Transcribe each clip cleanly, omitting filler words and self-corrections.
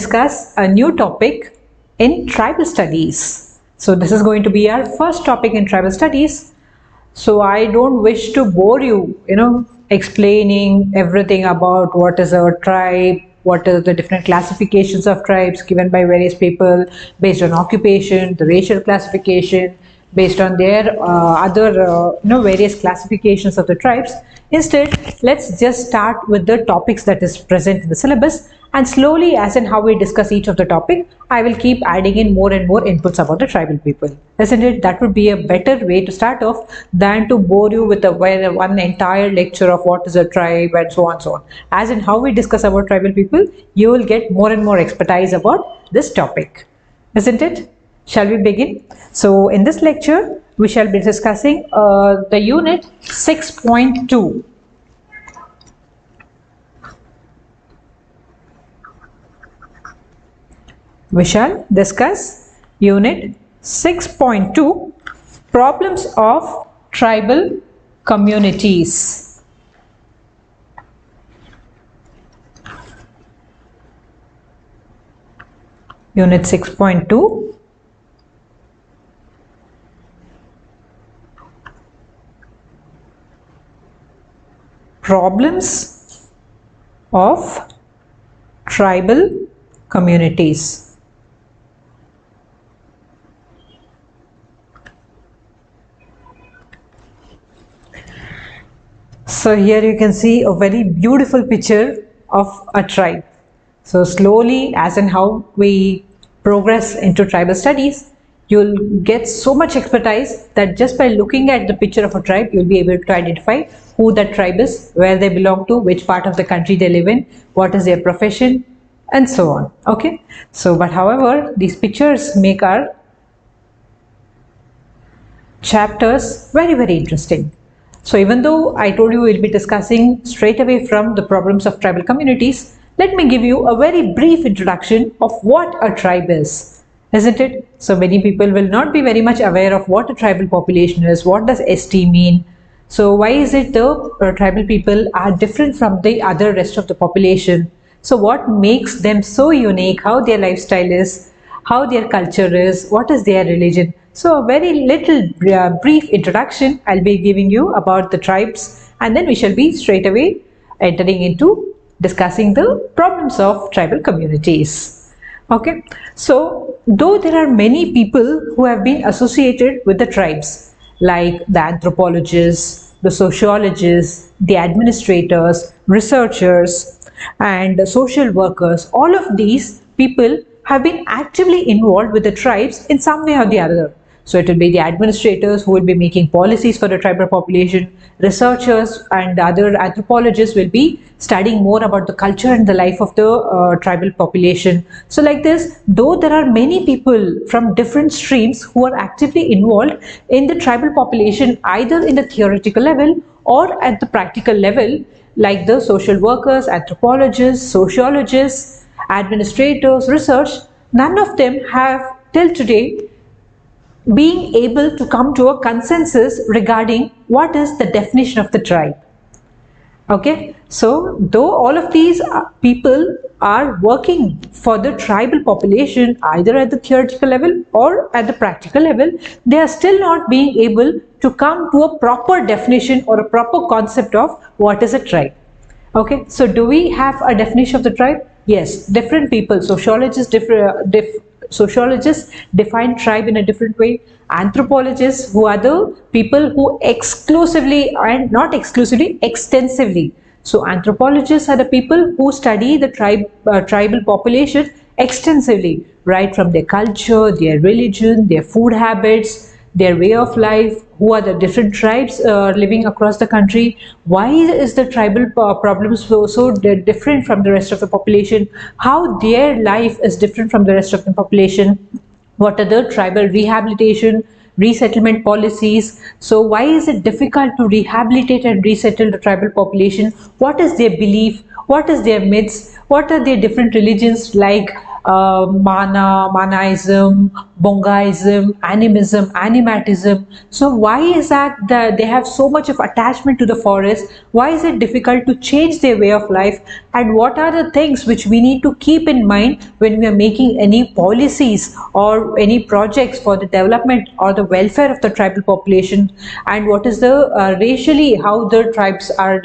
discuss a new topic in tribal studies. So this is going to be our first topic in tribal studies. So I don't wish to bore you, explaining everything about what is a tribe, what are the different classifications of tribes given by various people based on occupation, the racial classification, based on their various classifications of the tribes. Instead, let's just start with the topics that is present in the syllabus, and slowly, as in how we discuss each of the topic, I will keep adding in more and more inputs about the tribal people. Isn't it? That would be a better way to start off than to bore you with one entire lecture of what is a tribe and so on and so on. As in how we discuss about tribal people, you will get more and more expertise about this topic. Isn't it? Shall we begin? So in this lecture, we shall be discussing the unit 6.2. We shall discuss unit 6.2, problems of tribal communities. Unit 6.2. Problems of tribal communities. So here you can see a very beautiful picture of a tribe. So slowly, as in how we progress into tribal studies, you'll get so much expertise that just by looking at the picture of a tribe, you'll be able to identify who that tribe is, where they belong to, which part of the country they live in, what is their profession, and so on. Okay. So, but however, these pictures make our chapters very, very interesting. So even though I told you we'll be discussing straight away from the problems of tribal communities, let me give you a very brief introduction of what a tribe is. Isn't it? So many people will not be very much aware of what a tribal population is. What does ST mean? So why is it the tribal people are different from the other rest of the population? So what makes them so unique? How their lifestyle is? How their culture is? What is their religion? So a very little brief introduction I'll be giving you about the tribes, and then we shall be straight away entering into discussing the problems of tribal communities. Okay, so though there are many people who have been associated with the tribes, like the anthropologists, the sociologists, the administrators, researchers, and the social workers, all of these people have been actively involved with the tribes in some way or the other. So it will be the administrators who will be making policies for the tribal population. Researchers and other anthropologists will be studying more about the culture and the life of the tribal population. So like this, though there are many people from different streams who are actively involved in the tribal population, either in the theoretical level or at the practical level, like the social workers, anthropologists, sociologists, administrators, research, none of them have till today being able to come to a consensus regarding what is the definition of the tribe. Okay, so though all of these people are working for the tribal population either at the theoretical level or at the practical level, they are still not being able to come to a proper definition or a proper concept of what is a tribe. Okay, so do we have a definition of the tribe? Yes, different people, sociologists define tribe in a different way. Anthropologists, who are the people who exclusively and not exclusively, extensively. So anthropologists are the people who study the tribal population extensively, right from their culture, their religion, their food habits, their way of life, who are the different tribes living across the country, why is the tribal problems so different from the rest of the population, how their life is different from the rest of the population, what are the tribal rehabilitation, resettlement policies, so why is it difficult to rehabilitate and resettle the tribal population, what is their belief, what is their myths, what are their different religions like Manaism, Bongaism, Animism, Animatism. So why is that they have so much of attachment to the forest? Why is it difficult to change their way of life? And what are the things which we need to keep in mind when we are making any policies or any projects for the development or the welfare of the tribal population? And what is the racially how the tribes are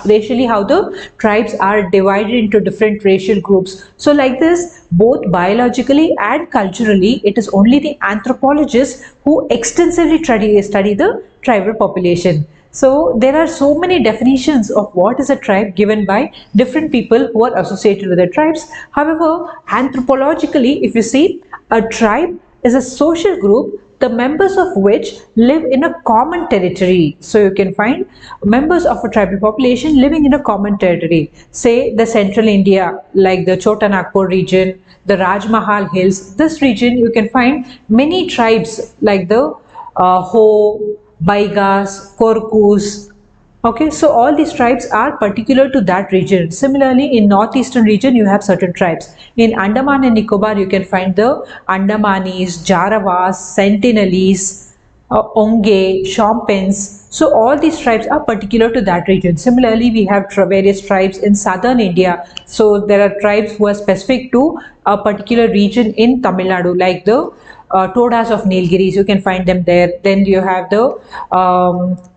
racially how the tribes are divided into different racial groups. So like this, both biologically and culturally, it is only the anthropologists who extensively study the tribal population. So there are so many definitions of what is a tribe given by different people who are associated with the tribes. However, anthropologically, if you see, a tribe is a social group, the members of which live in a common territory. So you can find members of a tribal population living in a common territory. Say the central India, like the Chota Nagpur region, the Rajmahal Hills. This region you can find many tribes like the Ho, Baigas, Korkus. Okay, so all these tribes are particular to that region. Similarly, in northeastern region, you have certain tribes. In Andaman and Nicobar, you can find the Andamanis, Jarawas, Sentinelese, Onge, Shompens. So all these tribes are particular to that region. Similarly, we have various tribes in southern India. So there are tribes who are specific to a particular region in Tamil Nadu, like the Todas of Nilgiris. You can find them there. Then you have the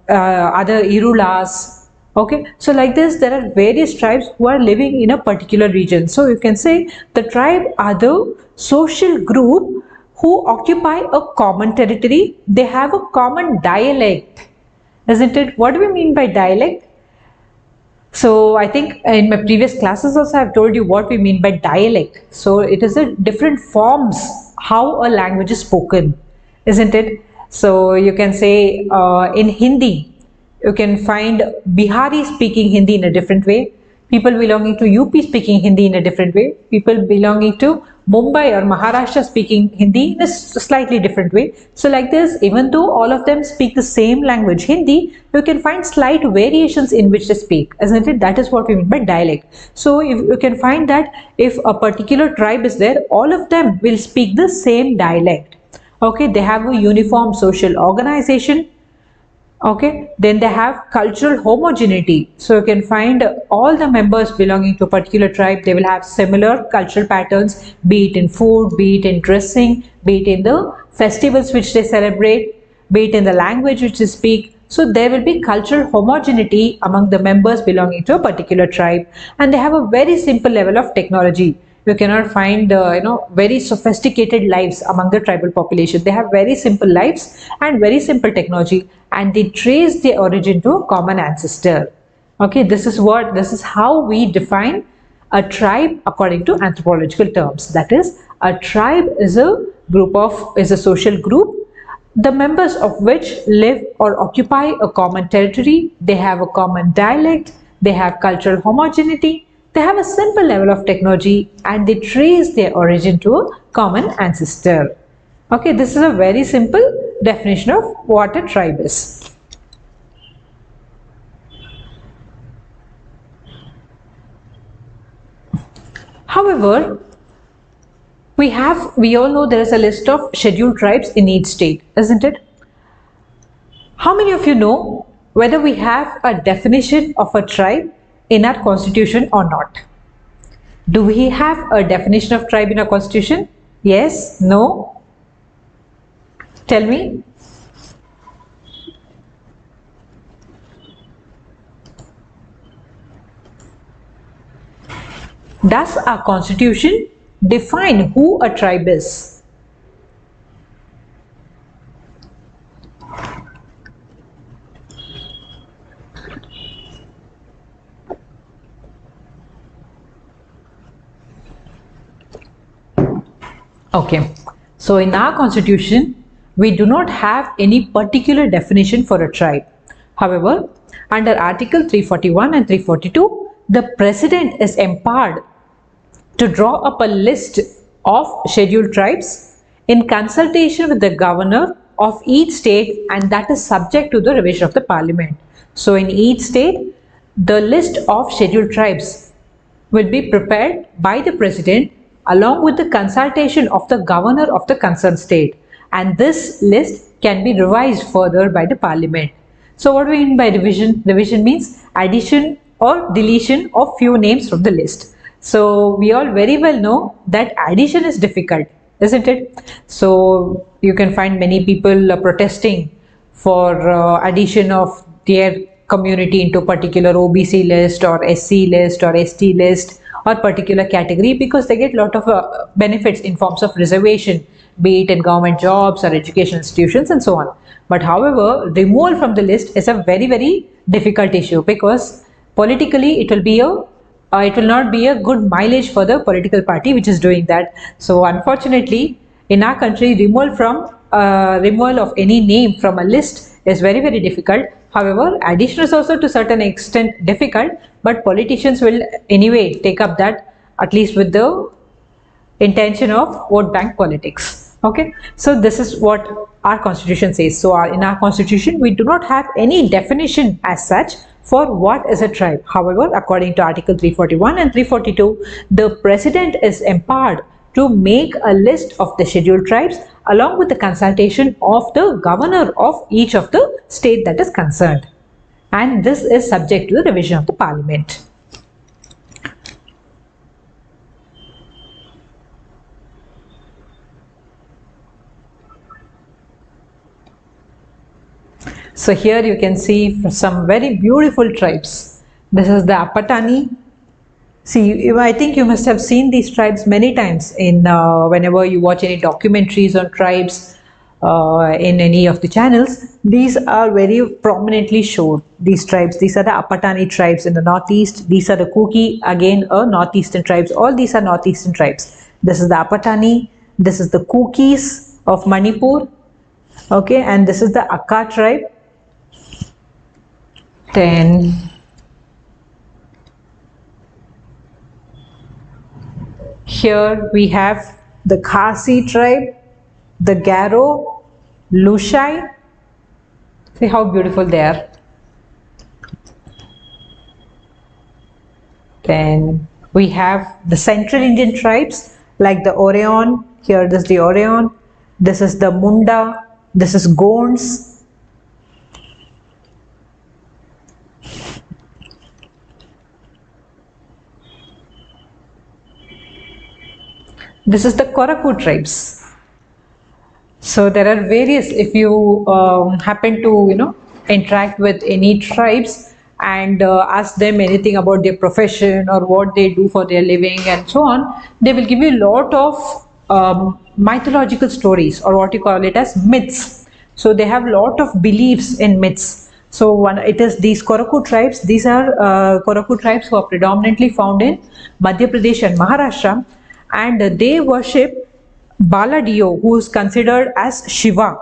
other Irulas. Okay, so like this, there are various tribes who are living in a particular region. So you can say the tribe are the social group who occupy a common territory. They have a common dialect, isn't it? What do we mean by dialect? So I think in my previous classes also I've told you what we mean by dialect. So it is a different forms how a language is spoken, isn't it? So you can say in Hindi, you can find Bihari speaking Hindi in a different way, people belonging to UP speaking Hindi in a different way, people belonging to Mumbai or Maharashtra speaking Hindi in a slightly different way. So like this, even though all of them speak the same language, Hindi, you can find slight variations in which they speak, isn't it? That is what we mean by dialect. So if you can find that if a particular tribe is there, all of them will speak the same dialect. Okay, they have a uniform social organization. Okay, then they have cultural homogeneity. So you can find all the members belonging to a particular tribe, they will have similar cultural patterns, be it in food, be it in dressing, be it in the festivals which they celebrate, be it in the language which they speak. So there will be cultural homogeneity among the members belonging to a particular tribe, and they have a very simple level of technology. You cannot find very sophisticated lives among the tribal population. They have very simple lives and very simple technology, and they trace their origin to a common ancestor. Okay, this is how we define a tribe according to anthropological terms. That is, a tribe is a social group, the members of which live or occupy a common territory. They have a common dialect, they have cultural homogeneity, they have a simple level of technology, and they trace their origin to a common ancestor. Okay, this is a very simple definition of what a tribe is. However, we all know there is a list of scheduled tribes in each state, isn't it? How many of you know whether we have a definition of a tribe in our constitution or not? Do we have a definition of tribe in our constitution? Yes? No? Tell me. Does our constitution define who a tribe is? Okay, so in our constitution, we do not have any particular definition for a tribe. However, under Article 341 and 342, the President is empowered to draw up a list of scheduled tribes in consultation with the governor of each state, and that is subject to the revision of the Parliament. So in each state, the list of scheduled tribes will be prepared by the President along with the consultation of the governor of the concerned state, and this list can be revised further by the parliament. So what do we mean by revision? Revision means addition or deletion of few names from the list. So we all very well know that addition is difficult, isn't it? So you can find many people protesting for addition of their community into particular OBC list or SC list or ST list or particular category, because they get a lot of benefits in forms of reservation, be it in government jobs or education institutions and so on. But however, removal from the list is a very difficult issue, because politically it will not be a good mileage for the political party which is doing that. So unfortunately, in our country, removal of any name from a list is very difficult. However, addition is also to certain extent difficult, but politicians will anyway take up that, at least with the intention of vote bank politics. Okay, so this is what our constitution says. So in our constitution, we do not have any definition as such for what is a tribe. However, according to Article 341 and 342, the president is empowered to make a list of the scheduled tribes along with the consultation of the governor of each of the state that is concerned. And this is subject to the revision of the parliament. So here you can see some very beautiful tribes. This is the Apatani. See, I think you must have seen these tribes many times in whenever you watch any documentaries on tribes in any of the channels. These are very prominently shown, these tribes. These are the Apatani tribes in the northeast. These are the Kuki, again northeastern tribes. All these are northeastern tribes. This is the Apatani. This is the Kukis of Manipur. Okay, and this is the Akka tribe. Then here we have the Khasi tribe, the Garo, Lushai. See how beautiful they are. Then we have the Central Indian tribes like the Oreon. Here this is the Oreon. This is the Munda. This is Gonds. This is the Koraku tribes. So there are various, if you happen to interact with any tribes and ask them anything about their profession or what they do for their living and so on, they will give you a lot of mythological stories, or what you call it as myths. So they have a lot of beliefs in myths. So it is these Koraku tribes. These are Koraku tribes who are predominantly found in Madhya Pradesh and Maharashtra. And they worship Baladio, who is considered as Shiva.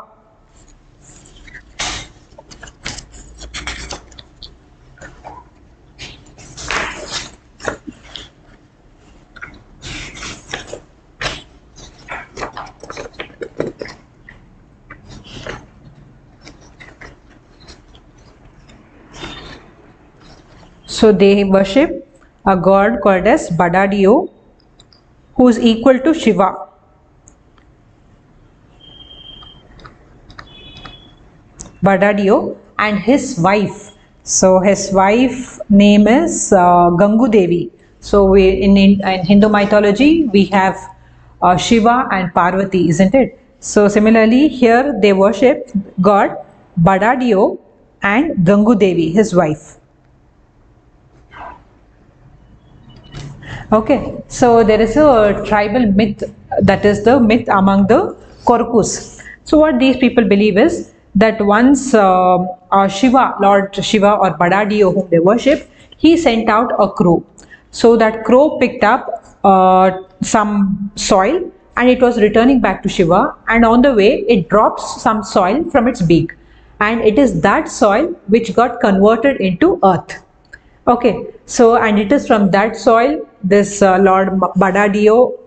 So they worship a god called as Badadio, who is equal to Shiva. Badadio and his wife. So his wife name is Gangu Devi. So in Hindu mythology we have Shiva and Parvati, isn't it? So similarly here they worship god Badadio and Gangu Devi, his wife. Okay, so there is a tribal myth, that is the myth among the Korakus. So what these people believe is that once Shiva, Lord Shiva or Badadio, whom they worship, he sent out a crow. So that crow picked up some soil and it was returning back to Shiva, and on the way it drops some soil from its beak, and it is that soil which got converted into earth. Okay, so and it is from that soil this Lord Badadio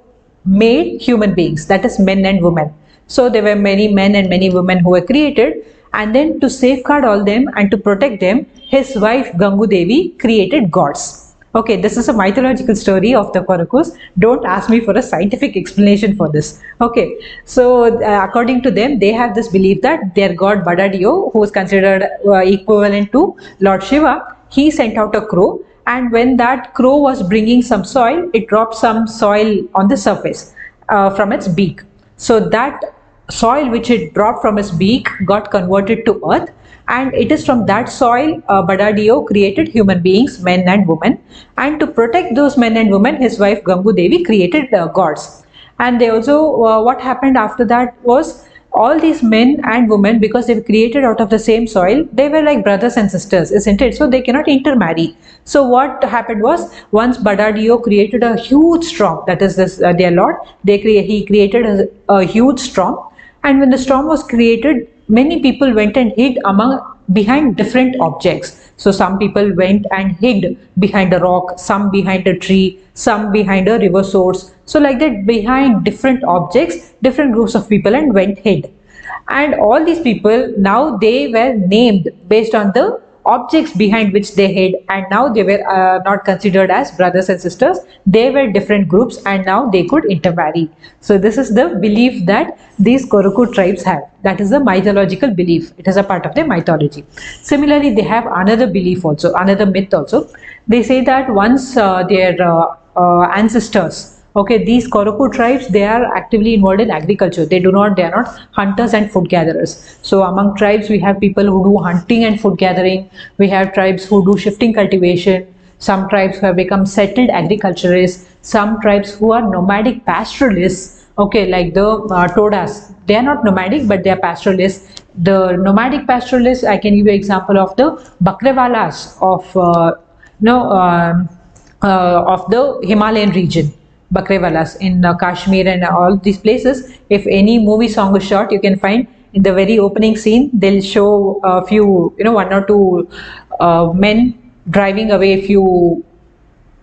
made human beings, that is men and women. So there were many men and many women who were created, and then to safeguard all them and to protect them, his wife Gangu Devi created gods. Okay, this is a mythological story of the Korakus. Don't ask me for a scientific explanation for this. Okay, so according to them, they have this belief that their god Badadio, who is considered equivalent to Lord Shiva, he sent out a crow, and when that crow was bringing some soil, it dropped some soil on the surface from its beak. So that soil which it dropped from its beak got converted to earth, and it is from that soil Badadio created human beings, men and women, and to protect those men and women, his wife Gangu Devi created gods. And they also, what happened after that was, all these men and women, because they were created out of the same soil, they were like brothers and sisters, isn't it? So they cannot intermarry. So what happened was, once Badadio created a huge storm, that is this their lord, he created a huge storm, and when the storm was created, many people went and hid behind different objects. So some people went and hid behind a rock, some behind a tree, some behind a river source. So like that, behind different objects, different groups of people and went hid. And all these people, now they were named based on the objects behind which they hid, and now they were not considered as brothers and sisters. They were different groups, and now they could intermarry. So this is the belief that these Koraku tribes have. That is the mythological belief. It is a part of their mythology. Similarly, they have another belief also, another myth also. They say that once their ancestors, okay, these Koraku tribes, they are actively involved in agriculture. They are not hunters and food gatherers. So among tribes, we have people who do hunting and food gathering. We have tribes who do shifting cultivation. Some tribes who have become settled agriculturists. Some tribes who are nomadic pastoralists. Okay, like the Todas. They are not nomadic, but they are pastoralists. The nomadic pastoralists, I can give you an example of the Bakrewalas of the Himalayan region. Bakrewalas in Kashmir and all these places. If any movie song is shot, you can find in the very opening scene, they'll show a few, one or two men driving away a few,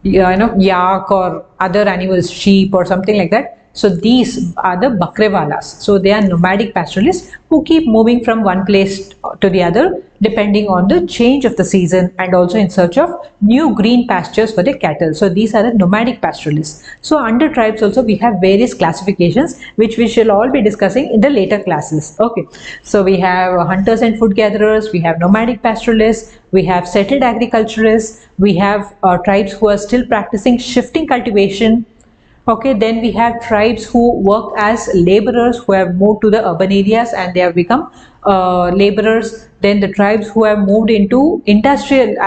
yak or other animals, sheep or something like that. So these are the Bakrewalas. So they are nomadic pastoralists who keep moving from one place to the other depending on the change of the season, and also in search of new green pastures for their cattle. So these are the nomadic pastoralists. So under tribes also we have various classifications which we shall all be discussing in the later classes. Okay, so we have hunters and food gatherers, we have nomadic pastoralists, we have settled agriculturists, we have tribes who are still practicing shifting cultivation. Okay, then we have tribes who work as laborers, who have moved to the urban areas and they have become laborers. Then the tribes who have moved into industrial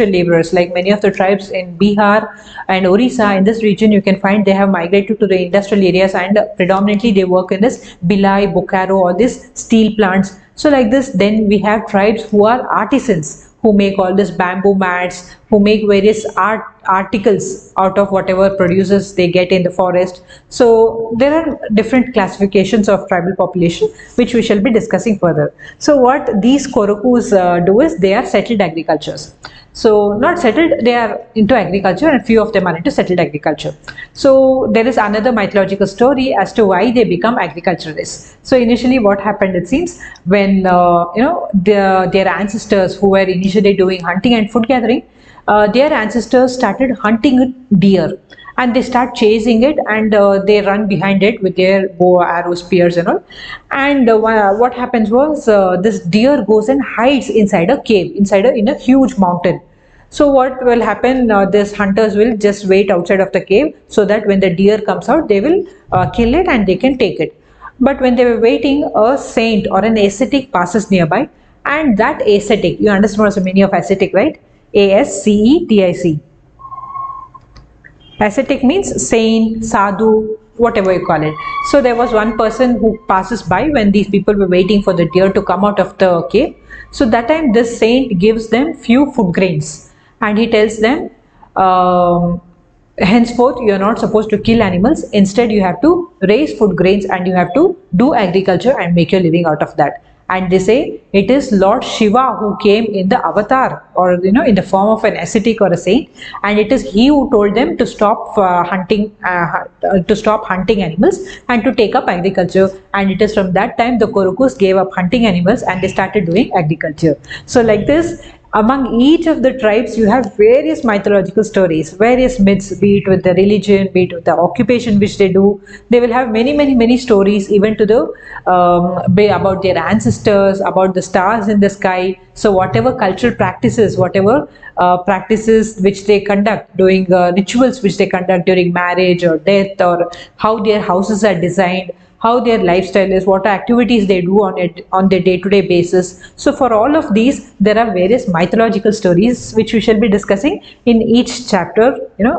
laborers, like many of the tribes in Bihar and Orissa, in this region you can find they have migrated to the industrial areas, and predominantly they work in this Bhilai, Bokaro, or this steel plants. So like this, then we have tribes who are artisans, who make all this bamboo mats, who make various articles out of whatever produces they get in the forest. So there are different classifications of tribal population which we shall be discussing further. So what these Korakus do is, they are settled agricultures. So not settled, they are into agriculture, and few of them are into settled agriculture. So there is another mythological story as to why they become agriculturists. So initially what happened, it seems, when their ancestors who were initially doing hunting and food gathering, their ancestors started hunting deer, and they start chasing it, and they run behind it with their bow, arrows, spears and all. And what happens was, this deer goes and hides inside a cave, in a huge mountain. So what will happen, these hunters will just wait outside of the cave, so that when the deer comes out, they will kill it and they can take it. But when they were waiting, a saint or an ascetic passes nearby, and that ascetic, you understand what's the meaning of ascetic, right? A-S-C-E-T-I-C. Ascetic means saint, sadhu, whatever you call it. So there was one person who passes by when these people were waiting for the deer to come out of the cave. So that time this saint gives them few food grains, and he tells them, henceforth you are not supposed to kill animals. Instead you have to raise food grains, and you have to do agriculture and make your living out of that. And they say it is Lord Shiva who came in the avatar, or in the form of an ascetic or a saint, and it is he who told them to stop hunting animals and to take up agriculture. And it is from that time the Korakus gave up hunting animals and they started doing agriculture. So like this, Among each of the tribes, you have various mythological stories, various myths, be it with the religion, be it with the occupation which they do. They will have many stories, even to the about their ancestors, about the stars in the sky. So whatever cultural practices, whatever practices which they conduct, doing rituals which they conduct during marriage or death, or how their houses are designed, how their lifestyle is, what activities they do on their day-to-day basis. So for all of these, there are various mythological stories which we shall be discussing in each chapter.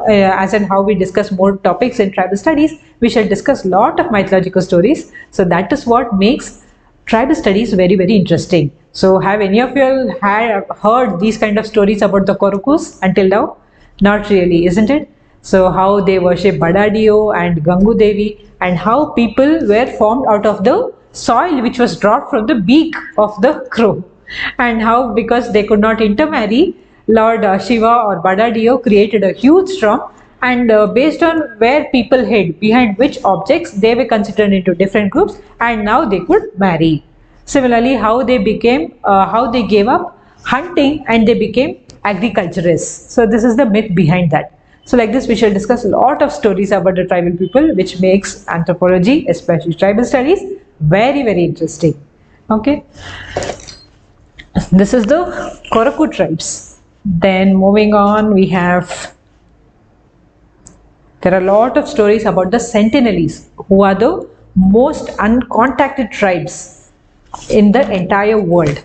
As and how we discuss more topics in tribal studies, we shall discuss lot of mythological stories. So that is what makes tribal studies very interesting. So have any of you heard these kind of stories about the Korukus until now? Not really, isn't it? So how they worship Badadio and Gangu Devi, and how people were formed out of the soil which was dropped from the beak of the crow, and how, because they could not intermarry, Lord Shiva or Badadio created a huge storm, and based on where people hid, behind which objects, they were considered into different groups, and now they could marry. Similarly, how they gave up hunting and they became agriculturists. So this is the myth behind that. So like this, we shall discuss a lot of stories about the tribal people, which makes anthropology, especially tribal studies, very interesting. Okay. This is the Koraku tribes. Then moving on, there are a lot of stories about the Sentinelese, who are the most uncontacted tribes in the entire world.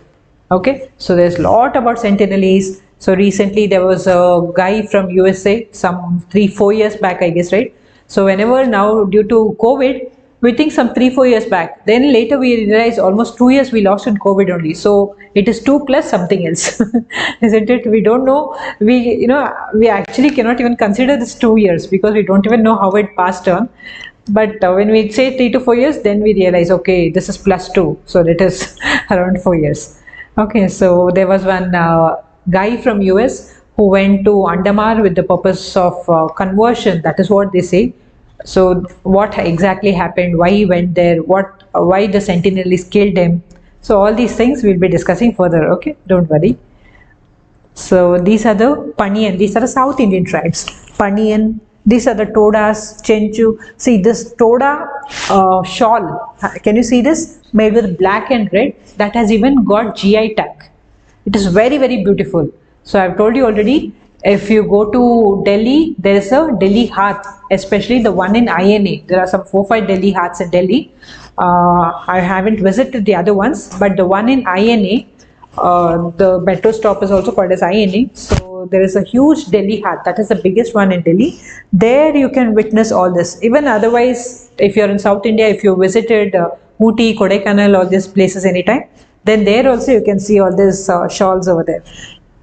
Okay, so there's a lot about Sentinelese. So recently there was a guy from USA, some 3-4 years back, I guess, right? So whenever now, due to COVID, we think some 3-4 years back, then later we realize almost 2 years we lost in COVID only. So it is 2 plus something else, isn't it? We don't know. We actually cannot even consider this 2 years, because we don't even know how it passed on. But when we say 3 to 4 years, then we realize, okay, this is +2, so that is around 4 years. Okay, so there was one guy from US who went to Andamar with the purpose of conversion. That is what they say. So what exactly happened, why he went there, why the Sentinelese killed him. So all these things we'll be discussing further. Okay, don't worry. So these are the Paniyan, these are the South Indian tribes. Paniyan, these are the Todas, Chenchu. See this Toda shawl, can you see this? Made with black and red, that has even got GI tag. It is very beautiful. So I've told you already, if you go to Delhi, there is a Delhi Hath, especially the one in INA. There are some 4-5 Delhi Haths in Delhi. I haven't visited the other ones, but the one in INA, the metro stop is also called as INA. So there is a huge Delhi Hath, that is the biggest one in Delhi. There you can witness all this. Even otherwise, if you're in South India, if you visited Ooty, Kodaikanal, all these places anytime, then there also you can see all these shawls over there.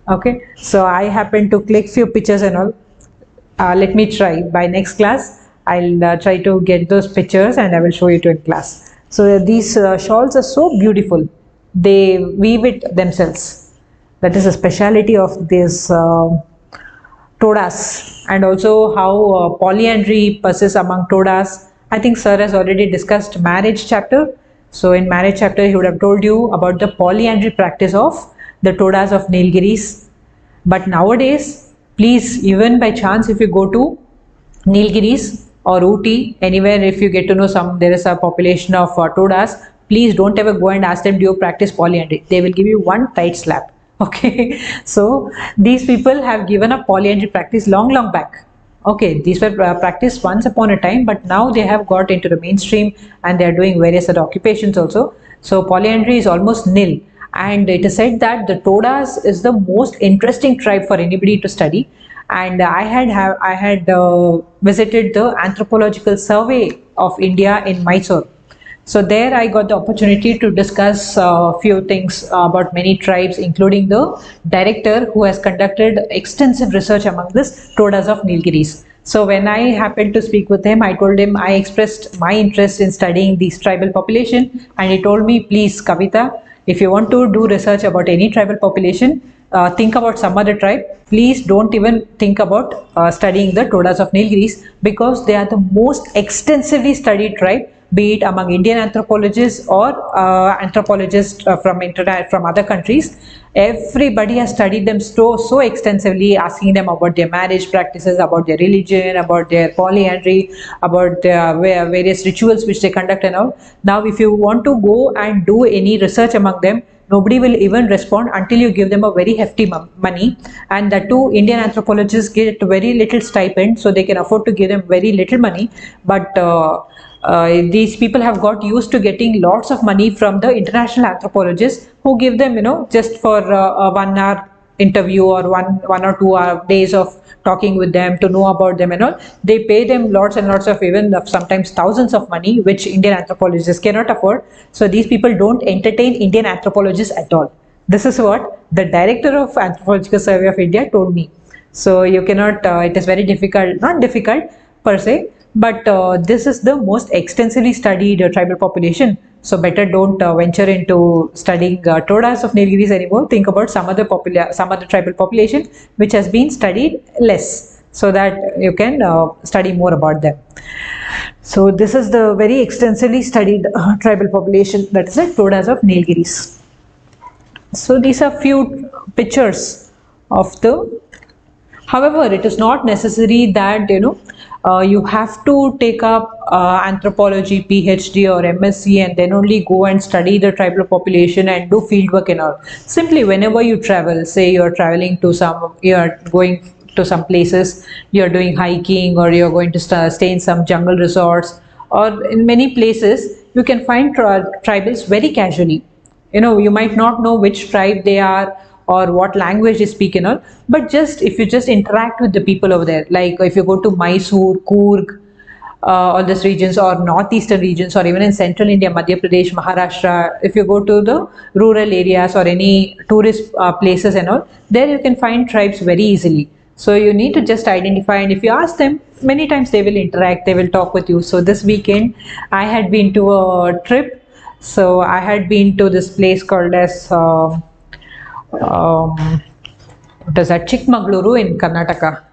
Okay, so I happen to click few pictures and all. Let me try. By next class, I'll try to get those pictures and I will show you to in class. So these shawls are so beautiful. They weave it themselves. That is a speciality of these Todas. And also how polyandry persists among Todas. I think sir has already discussed marriage chapter. So in marriage chapter, he would have told you about the polyandry practice of the Todas of Nilgiris. But nowadays, please, even by chance, if you go to Nilgiris or Ooty, anywhere, if you get to know there is a population of Todas, please don't ever go and ask them, do you practice polyandry? They will give you one tight slap. Okay, so these people have given up polyandry practice long back. Okay, these were practiced once upon a time, but now they have got into the mainstream and they are doing various other occupations also. So polyandry is almost nil, and it is said that the Todas is the most interesting tribe for anybody to study. And I had visited the Anthropological Survey of India in Mysore. So there I got the opportunity to discuss a few things about many tribes, including the director who has conducted extensive research among this Todas of Nilgiris. So when I happened to speak with him, I told him I expressed my interest in studying this tribal population, and he told me, please Kavita, if you want to do research about any tribal population, think about some other tribe. Please don't even think about studying the Todas of Nilgiris, because they are the most extensively studied tribe, be it among Indian anthropologists or anthropologists from other countries. Everybody has studied them so extensively, asking them about their marriage practices, about their religion, about their polyandry, about various rituals which they conduct and all. Now, if you want to go and do any research among them, nobody will even respond until you give them a very hefty money. And that too, Indian anthropologists get very little stipend, so they can afford to give them very little money. But these people have got used to getting lots of money from the international anthropologists, who give them, just for a 1 hour interview or one or 2 hour days of talking with them to know about them and all. They pay them lots and lots of, even sometimes thousands of money, which Indian anthropologists cannot afford. So these people don't entertain Indian anthropologists at all. This is what the director of Anthropological Survey of India told me. So you cannot, it is very difficult, not difficult per se, but this is the most extensively studied tribal population. So better don't venture into studying Todas of Nilgiris anymore. Think about some other tribal population which has been studied less, so that you can study more about them. So this is the very extensively studied tribal population, that is the Todas of Nilgiris. So these are few pictures of the. However, it is not necessary that you have to take up anthropology, PhD or MSc and then only go and study the tribal population and do field work and all. Simply, whenever you travel, say you are traveling to you are going to some places, you are doing hiking, or you are going to stay in some jungle resorts, or in many places, you can find tribals very casually. You might not know which tribe they are or what language they speak and all, but if you just interact with the people over there, like if you go to Mysore, Coorg, all these regions, or northeastern regions, or even in central India, Madhya Pradesh, Maharashtra, if you go to the rural areas or any tourist places and all, there you can find tribes very easily. So you need to just identify, and if you ask them, many times they will interact, they will talk with you. So this weekend I had been to a trip. So I had been to this place called as it is at Chikmagaluru in Karnataka.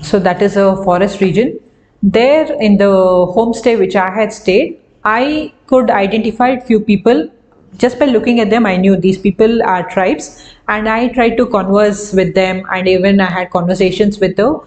So that is a forest region. There in the homestay which I had stayed, I could identify few people. Just by looking at them, I knew these people are tribes, and I tried to converse with them, and even I had conversations with the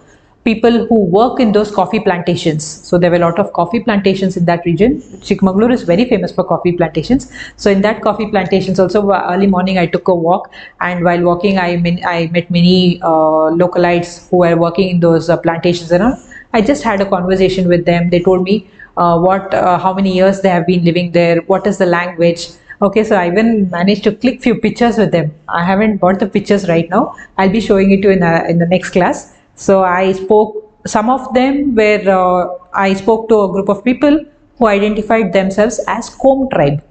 people who work in those coffee plantations. So there were a lot of coffee plantations in that region. Chikmagalur is very famous for coffee plantations. So in that coffee plantations also, early morning I took a walk, and while walking I met many localites who were working in those plantations and all. I just had a conversation with them. They told me how many years they have been living there, what is the language. Okay, so I even managed to click few pictures with them. I haven't got the pictures right now. I'll be showing it to you in the next class. So I spoke, some of them were, I spoke to a group of people who identified themselves as Kom tribe.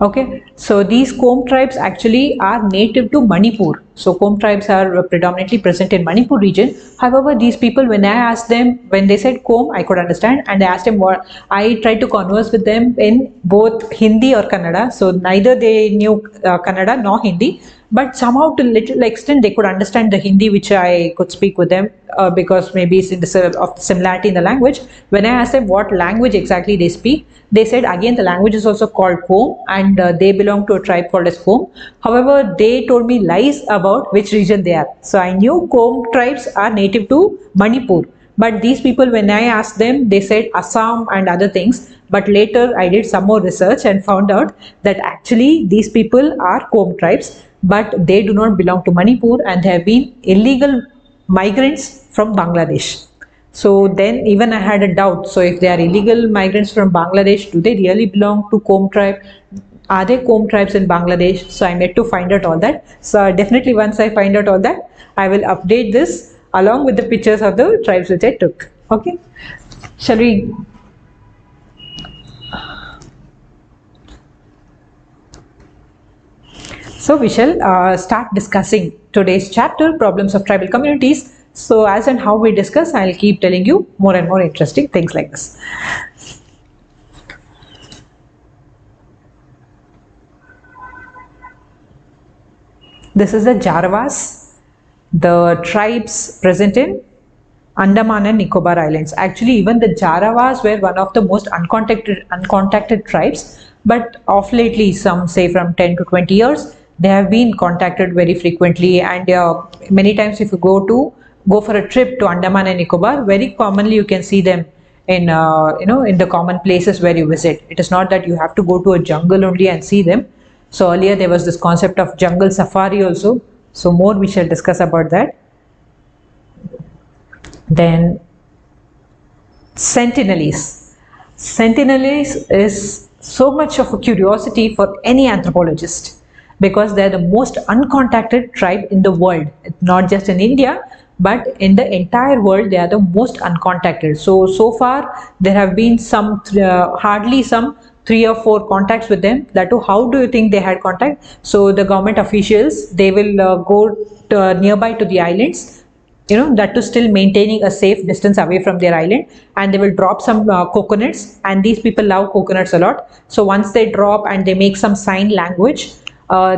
Okay, so these Kom tribes actually are native to Manipur. So Kom tribes are predominantly present in Manipur region. However, these people, when I asked them, when they said Kom, I could understand, and I asked them what, I tried to converse with them in both Hindi or Kannada. So neither they knew Kannada nor Hindi, but somehow to little extent they could understand the Hindi which I could speak with them, because maybe it's in of similarity in the language. When I asked them what language exactly they speak, they said again the language is also called Kom, and they belong to a tribe called as Kom. However, they told me lies about which region they are. So I knew Kom tribes are native to Manipur. But these people, when I asked them, they said Assam and other things. But later I did some more research and found out that actually these people are Kom tribes, but they do not belong to Manipur, and they have been illegal migrants from Bangladesh. So then even I had a doubt. So if they are illegal migrants from Bangladesh, do they really belong to Kom tribe? Are there Kom tribes in Bangladesh? So I'm yet to find out all that. So definitely once I find out all that, I will update this along with the pictures of the tribes which I took. Okay, shall we? So we shall start discussing today's chapter, problems of tribal communities. So as and how we discuss, I'll keep telling you more and more interesting things like this. This is the Jaravas, the tribes present in Andaman and Nicobar Islands. Actually, even the Jarawas were one of the most uncontacted tribes, but of lately, some say from 10 to 20 years, they have been contacted very frequently. And many times, if you go for a trip to Andaman and Nicobar, very commonly you can see them in in the common places where you visit. It is not that you have to go to a jungle only and see them. So earlier there was this concept of jungle safari also. So more we shall discuss about that. Then Sentinelese. Sentinelese is so much of a curiosity for any anthropologist because they are the most uncontacted tribe in the world, not just in India, but in the entire world. They are the most uncontacted. So far there have been some hardly some 3 or 4 contacts with them. That too, how do you think they had contact? So the government officials, they will go nearby to the islands, that to still maintaining a safe distance away from their island, and they will drop some coconuts, and these people love coconuts a lot. So once they drop and they make some sign language,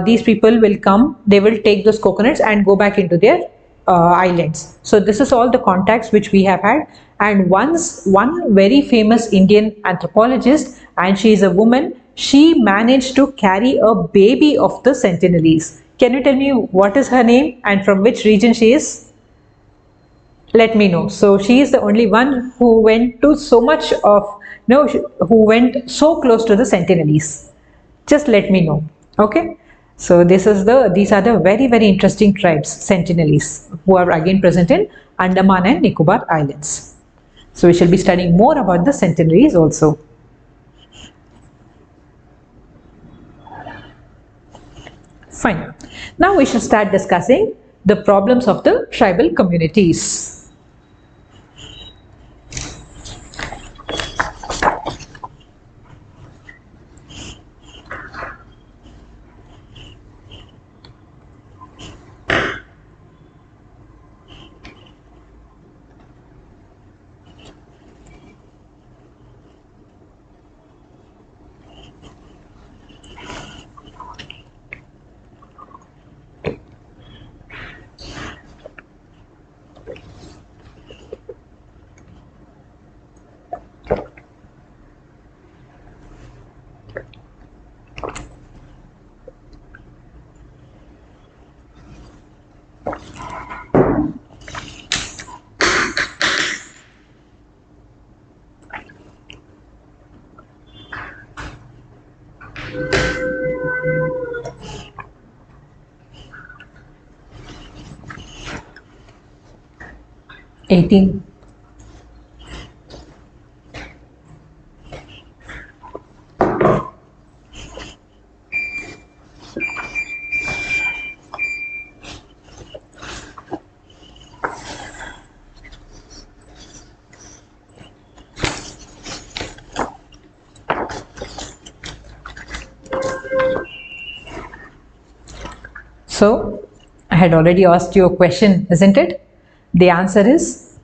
these people will come, they will take those coconuts and go back into their islands. So this is all the contacts which we have had. And once one very famous Indian anthropologist, and she is a woman, she managed to carry a baby of the Sentinelese. Can you tell me what is her name and from which region she is? Let me know. So she is the only one who went to so much of, who went so close to the Sentinelese. Just let me know. Okay. So these are the very, very interesting tribes, Sentinelese, who are again present in Andaman and Nicobar Islands. So we shall be studying more about the Sentinelese also. Fine. Now we shall start discussing the problems of the tribal communities. So, I had already asked you a question, isn't it? The answer is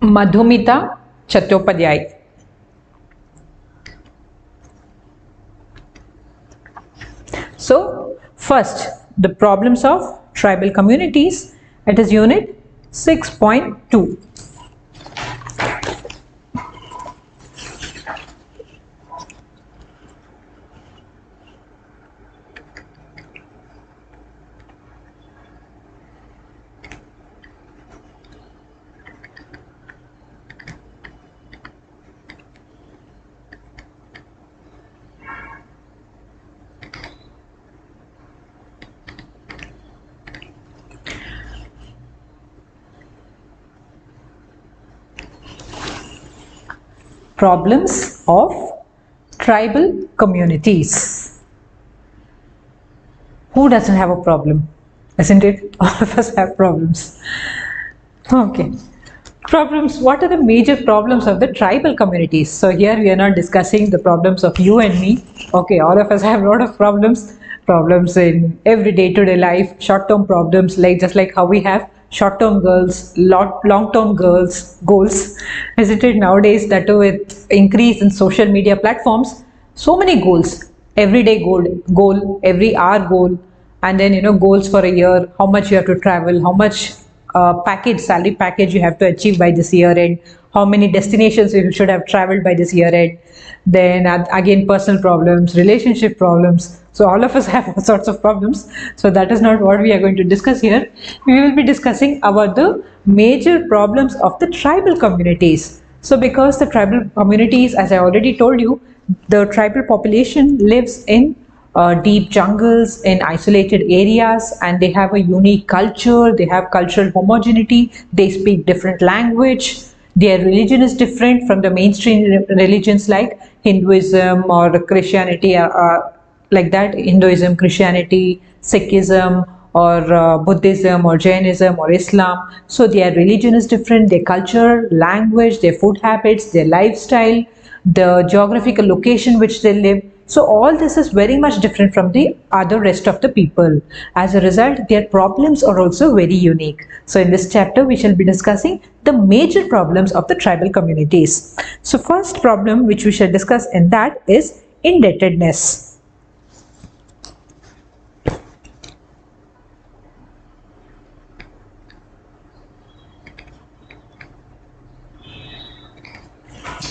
Madhumita Chattopadhyay. So, first, the problems of tribal communities. It is unit 6.2. Problems of tribal communities. Who doesn't have a problem? Isn't it? All of us have problems. Okay. Problems. What are the major problems of the tribal communities? So here we are not discussing the problems of you and me. Okay, all of us have a lot of problems. Problems in every day-to-day life, short-term problems, just like how we have short-term goals, long-term goals, isn't it? Nowadays, that too with increase in social media platforms, so many goals, everyday goal, every hour goal, and then goals for a year, how much you have to travel, how much salary package you have to achieve by this year end, how many destinations you should have traveled by this year end, then again personal problems, relationship problems. So all of us have all sorts of problems. So that is not what we are going to discuss here. We will be discussing about the major problems of the tribal communities. So because the tribal communities, as I already told you, the tribal population lives in deep jungles, in isolated areas, and they have a unique culture, they have cultural homogeneity, they speak different language, their religion is different from the mainstream religions like Hinduism or Christianity, like that, Hinduism, Christianity, Sikhism, or Buddhism or Jainism or Islam. So their religion is different, their culture, language, their food habits, their lifestyle, the geographical location which they live. So all this is very much different from the other rest of the people. As a result, their problems are also very unique. So in this chapter, we shall be discussing the major problems of the tribal communities. So first problem which we shall discuss in that is indebtedness.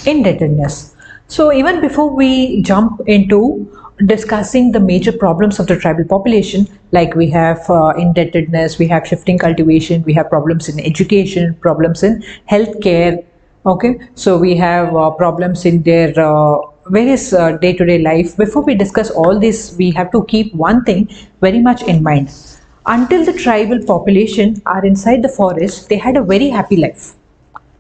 Indebtedness. So even before we jump into discussing the major problems of the tribal population, like we have indebtedness, we have shifting cultivation, we have problems in education, problems in healthcare, okay, so we have problems in their various day-to-day life. Before we discuss all this, we have to keep one thing very much in mind. Until the tribal population are inside the forest, they had a very happy life.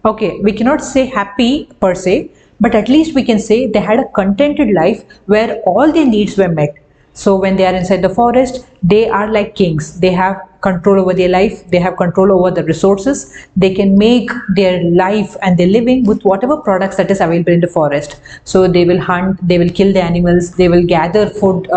Okay, we cannot say happy per se, but at least we can say they had a contented life where all their needs were met. So when they are inside the forest, they are like kings. They have control over their life, they have control over the resources, they can make their life and their living with whatever products that is available in the forest. So they will hunt, they will kill the animals, they will gather food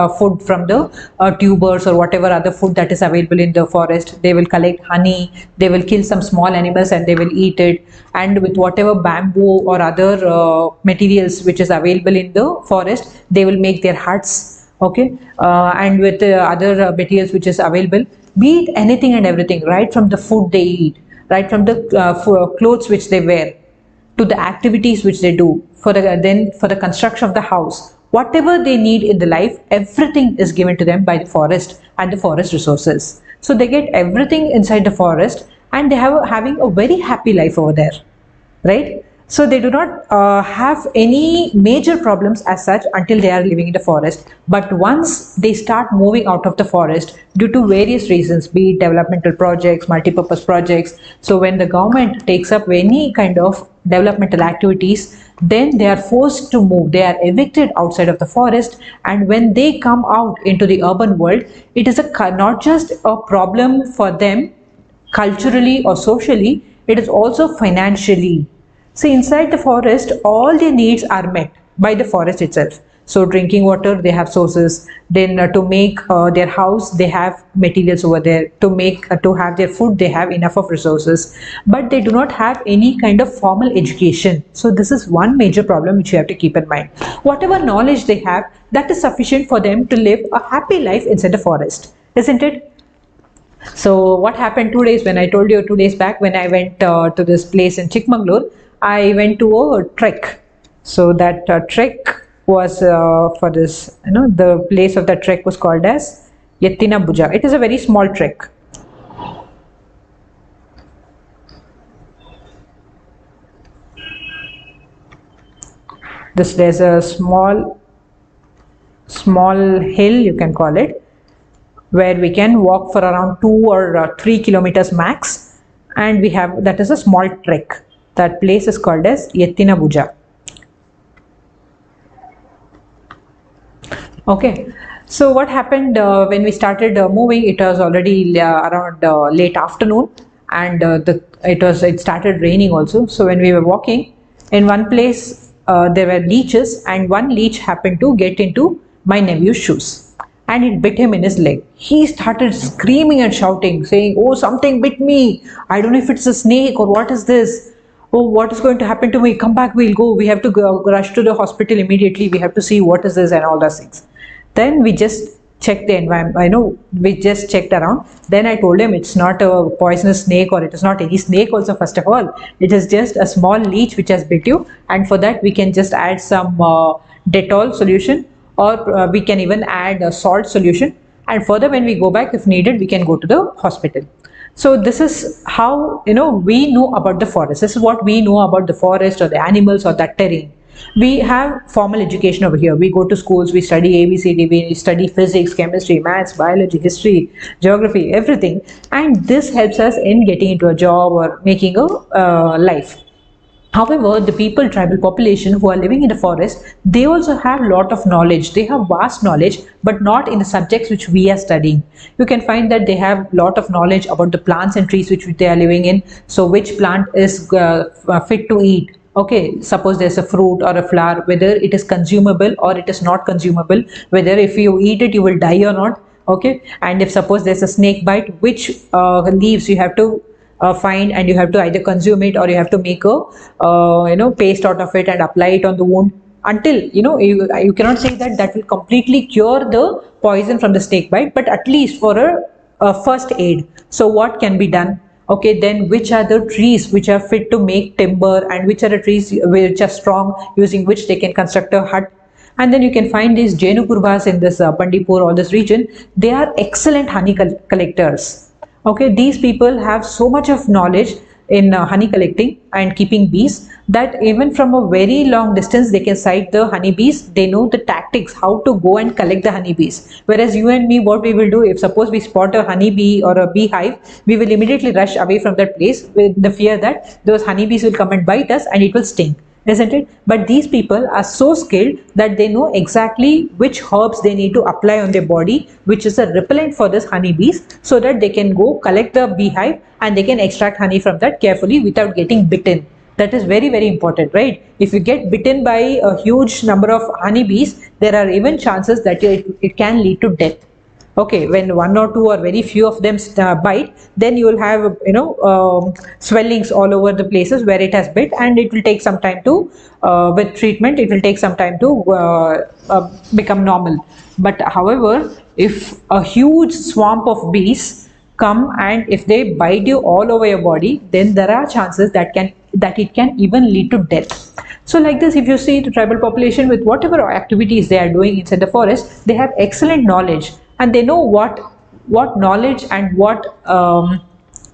from the tubers or whatever other food that is available in the forest. They will collect honey, they will kill some small animals and they will eat it, and with whatever bamboo or other materials which is available in the forest, they will make their huts. Okay, and with other materials which is available, be it anything and everything, right from the food they eat, right from the clothes which they wear, to the activities which they do, for the construction of the house, whatever they need in the life, everything is given to them by the forest and the forest resources. So they get everything inside the forest, and they have having a very happy life over there, right? So they do not have any major problems as such until they are living in the forest. But once they start moving out of the forest due to various reasons, be it developmental projects, multi-purpose projects, so when the government takes up any kind of developmental activities, then they are forced to move. They are evicted outside of the forest, and when they come out into the urban world, it is not just a problem for them culturally or socially, it is also financially. See, inside the forest, all their needs are met by the forest itself. So drinking water, they have sources. Then to make their house, they have materials over there. To have their food, they have enough of resources. But they do not have any kind of formal education. So this is one major problem which you have to keep in mind. Whatever knowledge they have, that is sufficient for them to live a happy life inside the forest, isn't it? So what happened 2 days, when I told you 2 days back, when I went to this place in Chikmagalur, I went to a trek. So that trek was for this, the place of that trek was called as Yettina Bhuja. It is a very small trek. There's a small hill, you can call it, where we can walk for around 2 or 3 kilometers max, and that is a small trek. That place is called as Yettina Bhuja. Okay, so what happened when we started moving? It was already around late afternoon, and it started raining also. So when we were walking, in one place there were leeches, and one leech happened to get into my nephew's shoes, and it bit him in his leg. He started screaming and shouting, saying, "Oh, something bit me! I don't know if it's a snake or what is this. Oh, what is going to happen to me? Come back, we'll go. We have to rush to the hospital immediately. We have to see what is this," and all those things. Then we just checked the environment, we just checked around. Then I told him it's not a poisonous snake, or it is not any snake also. First of all, it is just a small leech which has bit you, and for that we can just add some Dettol solution, or we can even add a salt solution, and further when we go back, if needed, we can go to the hospital. So this is how we know about the forest. This is what we know about the forest or the animals or that terrain. We have formal education over here. We go to schools, we study ABCD, we study physics, chemistry, maths, biology, history, geography, everything, and this helps us in getting into a job or making a life. However, the people, tribal population who are living in the forest, they also have a lot of knowledge. They have vast knowledge, but not in the subjects which we are studying. You can find that they have a lot of knowledge about the plants and trees which they are living in. So which plant is fit to eat? Okay, suppose there's a fruit or a flower, whether it is consumable or it is not consumable, whether if you eat it, you will die or not. Okay, and if suppose there's a snake bite, which leaves you have to find, and you have to either consume it or you have to make a paste out of it and apply it on the wound. Until you cannot say that that will completely cure the poison from the snake bite, but at least for a first aid. So what can be done? Okay, then which are the trees which are fit to make timber, and which are the trees which are strong, using which they can construct a hut. And then you can find these Jainu in this Bandipur or this region. They are excellent honey collectors. Okay, these people have so much of knowledge in honey collecting and keeping bees, that even from a very long distance they can sight the honeybees. They know the tactics, how to go and collect the honeybees. Whereas you and me, what we will do, if suppose we spot a honeybee or a beehive, we will immediately rush away from that place with the fear that those honeybees will come and bite us and it will sting. Isn't it? But these people are so skilled that they know exactly which herbs they need to apply on their body, which is a repellent for this honeybees, so that they can go collect the beehive and they can extract honey from that carefully without getting bitten. That is very, very important, right? If you get bitten by a huge number of honeybees, there are even chances that it can lead to death. Okay, when one or two or very few of them bite, then you will have swellings all over the places where it has bit, and it will take some time to with treatment it will take some time to become normal. But however, if a huge swamp of bees come and if they bite you all over your body, then there are chances that it can even lead to death. So like this, if you see the tribal population, with whatever activities they are doing inside the forest, they have excellent knowledge, and they know what knowledge and what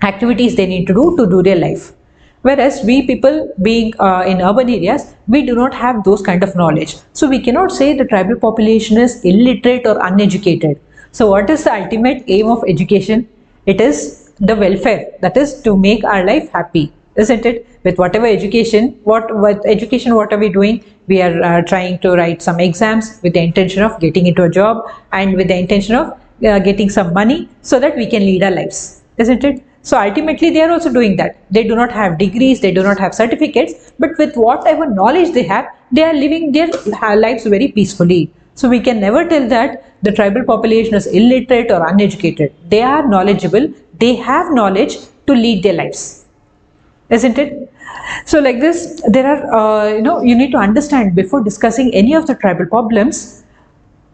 activities they need to do their life. Whereas we people being in urban areas, we do not have those kind of knowledge. So we cannot say the tribal population is illiterate or uneducated. So what is the ultimate aim of education? It is the welfare, that is to make our life happy, isn't it? With whatever education, what are we doing? We are trying to write some exams with the intention of getting into a job, and with the intention of getting some money so that we can lead our lives, isn't it? So ultimately they are also doing that. They do not have degrees, they do not have certificates, but with whatever knowledge they have, they are living their lives very peacefully. So we can never tell that the tribal population is illiterate or uneducated. They are knowledgeable, they have knowledge to lead their lives, isn't it? So like this, there are you need to understand, before discussing any of the tribal problems,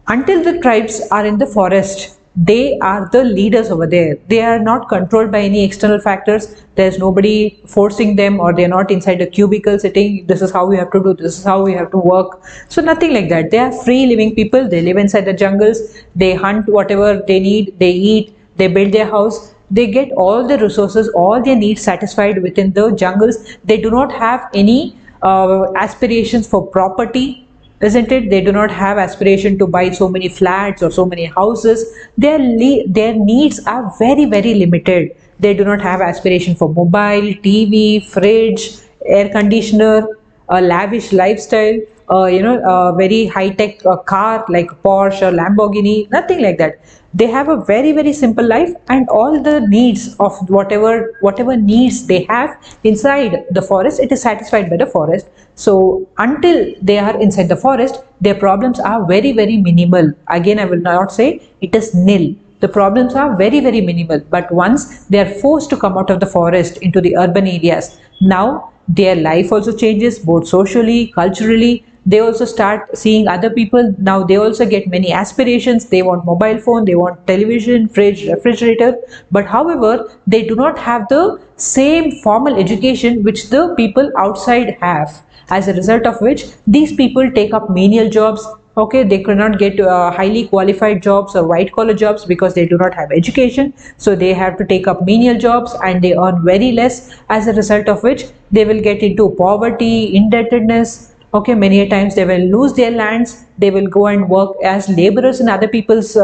until the tribes are in the forest, they are the leaders over there. They are not controlled by any external factors. There's nobody forcing them, or they're not inside a cubicle sitting, this is how we have to do, this is how we have to work. So nothing like that. They are free living people. They live inside the jungles, they hunt whatever they need, they eat, they build their house. They get all the resources, all their needs satisfied within the jungles. They do not have any aspirations for property, isn't it? They do not have aspiration to buy so many flats or so many houses. Their needs are very, very limited. They do not have aspiration for mobile, TV, fridge, air conditioner, a lavish lifestyle, a very high-tech car like Porsche or Lamborghini, nothing like that. They have a very, very simple life, and all the needs of whatever needs they have inside the forest, it is satisfied by the forest. So until they are inside the forest, their problems are very, very minimal. Again, I will not say it is nil. The problems are very, very minimal. But once they are forced to come out of the forest into the urban areas, now their life also changes, both socially, culturally. They also start seeing other people. Now they also get many aspirations. They want mobile phone, they want television, fridge, refrigerator. But however, they do not have the same formal education which the people outside have. As a result of which, these people take up menial jobs. Okay, they cannot get highly qualified jobs or white collar jobs because they do not have education. So they have to take up menial jobs and they earn very less, as a result of which they will get into poverty, indebtedness. Okay, many a times they will lose their lands. They will go and work as laborers in other people's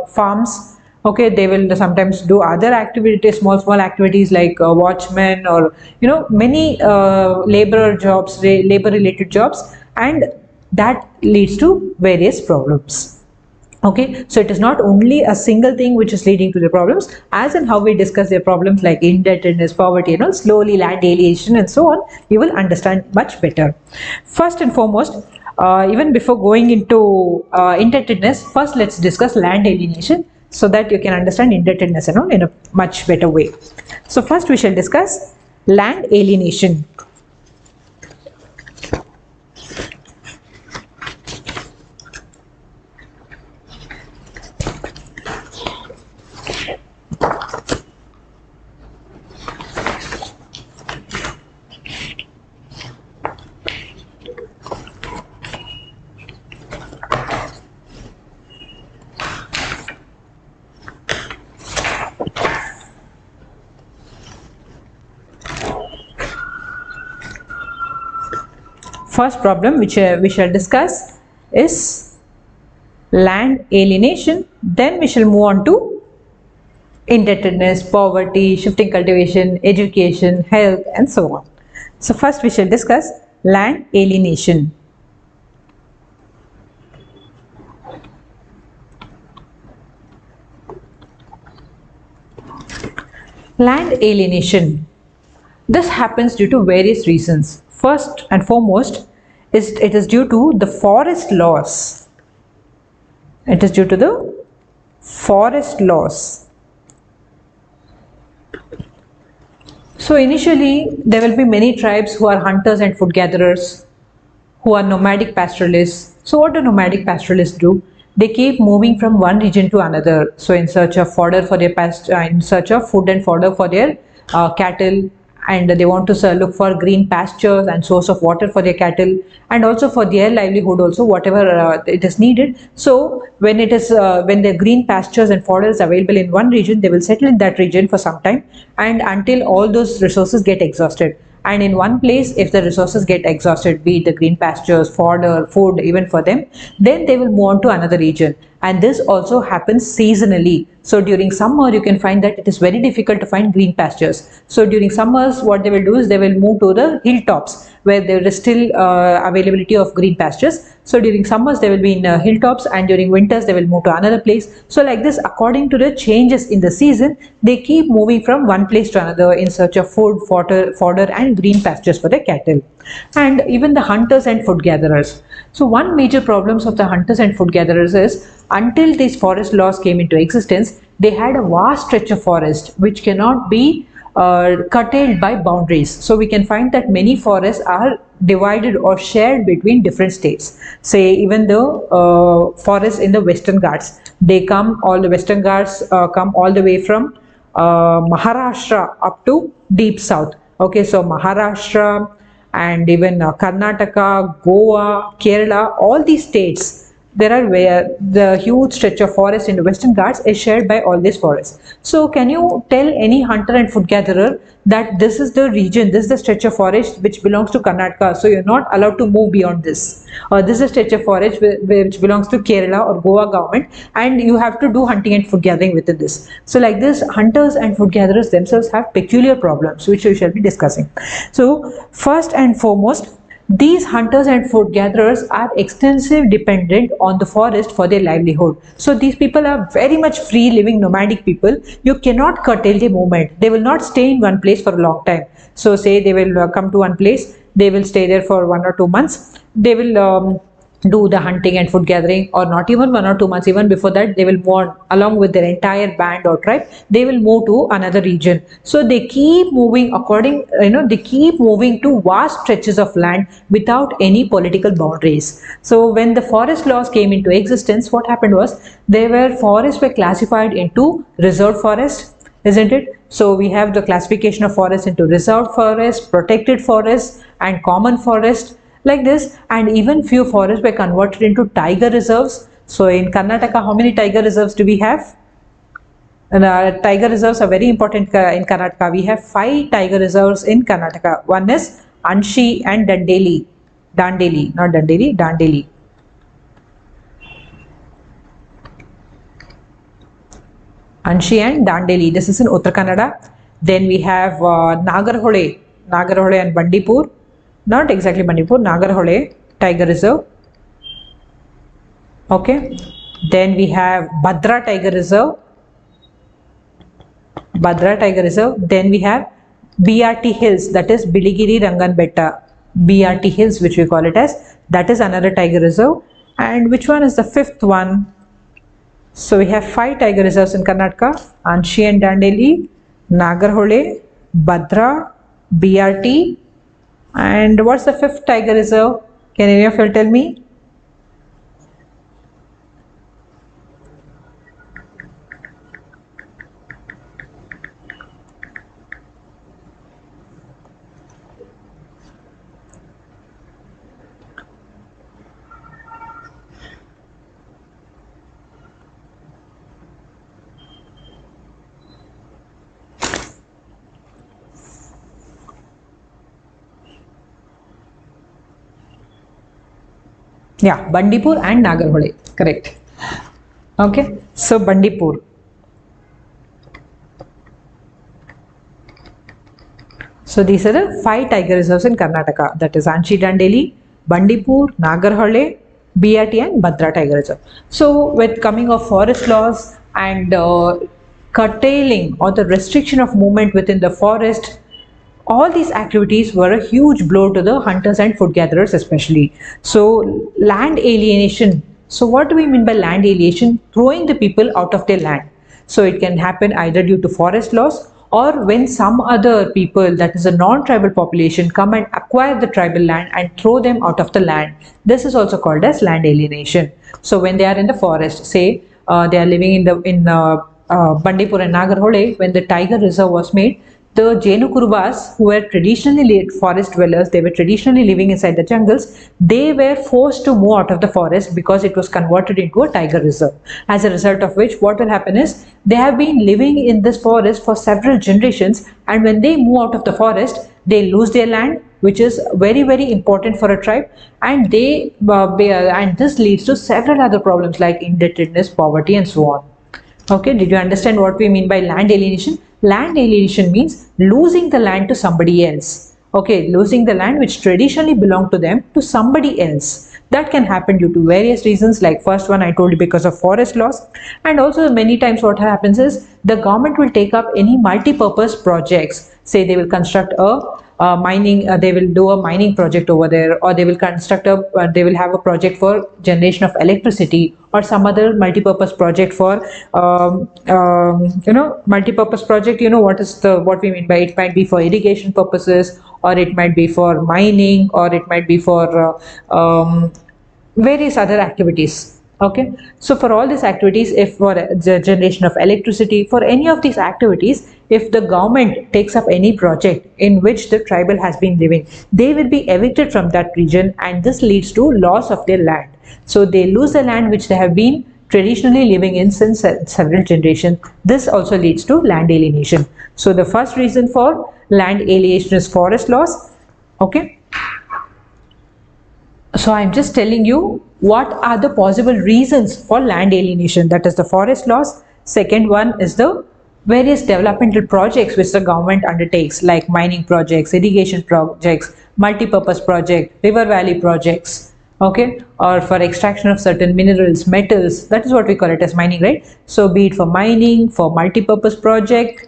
farms. Okay, they will sometimes do other activities, small activities like watchmen, or many labor related jobs, and that leads to various problems. Okay, so it is not only a single thing which is leading to the problems. As in how we discuss the problems like indebtedness, poverty, slowly land alienation and so on, you will understand much better. First and foremost, even before going into indebtedness, first let's discuss land alienation, so that you can understand indebtedness in a much better way. So first we shall discuss land alienation. First problem which we shall discuss is land alienation. Then we shall move on to indebtedness, poverty, shifting cultivation, education, health, and so on. So first we shall discuss land alienation. Land alienation. This happens due to various reasons. First and foremost, it is due to the forest laws. It is due to the forest laws. So initially, there will be many tribes who are hunters and food gatherers, who are nomadic pastoralists. So what do nomadic pastoralists do? They keep moving from one region to another. So in search of fodder for their in search of food and fodder for their cattle, and they want to look for green pastures and source of water for their cattle, and also for their livelihood also, whatever it is needed. So when the green pastures and fodder is available in one region, they will settle in that region for some time, and until all those resources get exhausted. And in one place, if the resources get exhausted, be it the green pastures, fodder, food, even for them, then they will move on to another region. And this also happens seasonally. So during summer, you can find that it is very difficult to find green pastures. So during summers, what they will do is they will move to the hilltops where there is still availability of green pastures. So during summers, they will be in hilltops, and during winters, they will move to another place. So like this, according to the changes in the season, they keep moving from one place to another in search of food, fodder and green pastures for their cattle. And even the hunters and food gatherers. So one major problems of the hunters and food gatherers is, until these forest laws came into existence, they had a vast stretch of forest which cannot be curtailed by boundaries. So we can find that many forests are divided or shared between different states. Say even the forests in the Western Ghats, all the Western Ghats come all the way from Maharashtra up to deep south. Okay, so Maharashtra and even Karnataka, Goa, Kerala, all these states, there are where the huge stretch of forest in the Western Ghats is shared by all these forests. So can you tell any hunter and food gatherer that this is the region, this is the stretch of forest which belongs to Karnataka, so you're not allowed to move beyond this, or this is a stretch of forest which belongs to Kerala or Goa government, and you have to do hunting and food gathering within this. So like this, hunters and food gatherers themselves have peculiar problems which we shall be discussing. So first and foremost, these hunters and food gatherers are extensively dependent on the forest for their livelihood. So these people are very much free living nomadic people. You cannot curtail their movement. They will not stay in one place for a long time. So say they will come to one place, they will stay there for 1 or 2 months. They will do the hunting and food gathering, or not even 1 or 2 months, even before that they will move on along with their entire band or tribe. They will move to another region. So they keep moving according, they keep moving to vast stretches of land without any political boundaries. So when the forest laws came into existence, what happened was forests were classified into reserved forest, isn't it? So we have the classification of forests into reserved forest, protected forest, and common forest, like this. And even few forests were converted into tiger reserves. So in Karnataka, how many tiger reserves do we have? And tiger reserves are very important in Karnataka. We have 5 tiger reserves in Karnataka. One is Anshi and Dandeli. Dandeli, not Dandeli, Dandeli. Anshi and Dandeli. This is in Uttar Kannada. Then we have Nagarhole and Bandipur. Not exactly Bandipur, Nagarhole Tiger Reserve. Okay. Then we have Bhadra Tiger Reserve. Then we have BRT Hills, that is Biligiri Ranganbetta. BRT Hills, which we call it as, that is another tiger reserve. And which one is the 5th one? So we have 5 tiger reserves in Karnataka: Anshi and Dandeli, Nagarhole, Bhadra, BRT, and what's the 5th tiger reserve? Can any of you tell me? Yeah, Bandipur and Nagarhole, correct. Okay, so Bandipur. So these are the 5 tiger reserves in Karnataka, that is Anshi Dandeli, Bandipur, Nagarhole, BRT and Bhadra Tiger Reserve. So with coming of forest laws and curtailing or the restriction of movement within the forest, all these activities were a huge blow to the hunters and food gatherers especially. So land alienation. So what do we mean by land alienation? Throwing the people out of their land. So it can happen either due to forest loss, or when some other people, that is a non-tribal population, come and acquire the tribal land and throw them out of the land. This is also called as land alienation. So when they are in the forest, say they are living in Bandipur and Nagarhole, when the tiger reserve was made, the Jenu Kurubas, who were traditionally forest dwellers, they were traditionally living inside the jungles, they were forced to move out of the forest because it was converted into a tiger reserve. As a result of which, what will happen is, they have been living in this forest for several generations, and when they move out of the forest, they lose their land, which is very, very important for a tribe, and and this leads to several other problems like indebtedness, poverty, and so on. Okay, did you understand what we mean by land alienation? Land alienation means losing the land to somebody else. Okay, losing the land which traditionally belonged to them to somebody else. That can happen due to various reasons, like first one I told you, because of forest loss, and also many times what happens is the government will take up any multi-purpose projects. Say they will construct they will do a mining project over there, or they will they will have a project for generation of electricity, or some other multi-purpose project for multi-purpose project. What we mean by it might be for irrigation purposes, or it might be for mining, or it might be for various other activities. Okay, so for all these activities, if for the generation of electricity, for any of these activities, if the government takes up any project in which the tribal has been living, they will be evicted from that region, and this leads to loss of their land. So they lose the land which they have been traditionally living in since several generations. This also leads to land alienation. So the first reason for land alienation is forest loss. Okay. So I'm just telling you what are the possible reasons for land alienation, that is the forest loss. Second one is the various developmental projects which the government undertakes, like mining projects, irrigation projects, multi-purpose project, river valley projects, okay, or for extraction of certain minerals, metals. That is what we call it as mining, right? So be it for mining, for multi-purpose project,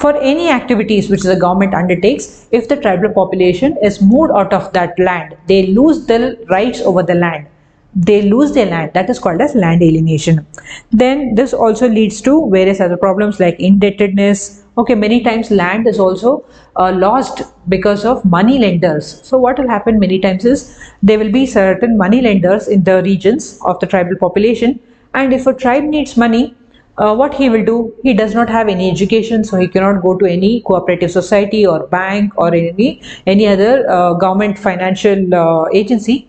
for any activities which the government undertakes, if the tribal population is moved out of that land, they lose the rights over the land. They lose their land. That is called as land alienation. Then this also leads to various other problems like indebtedness. Okay, many times land is also lost because of money lenders. So what will happen many times is there will be certain money lenders in the regions of the tribal population, and if a tribe needs money, what he will do, he does not have any education, so he cannot go to any cooperative society or bank or any other government financial agency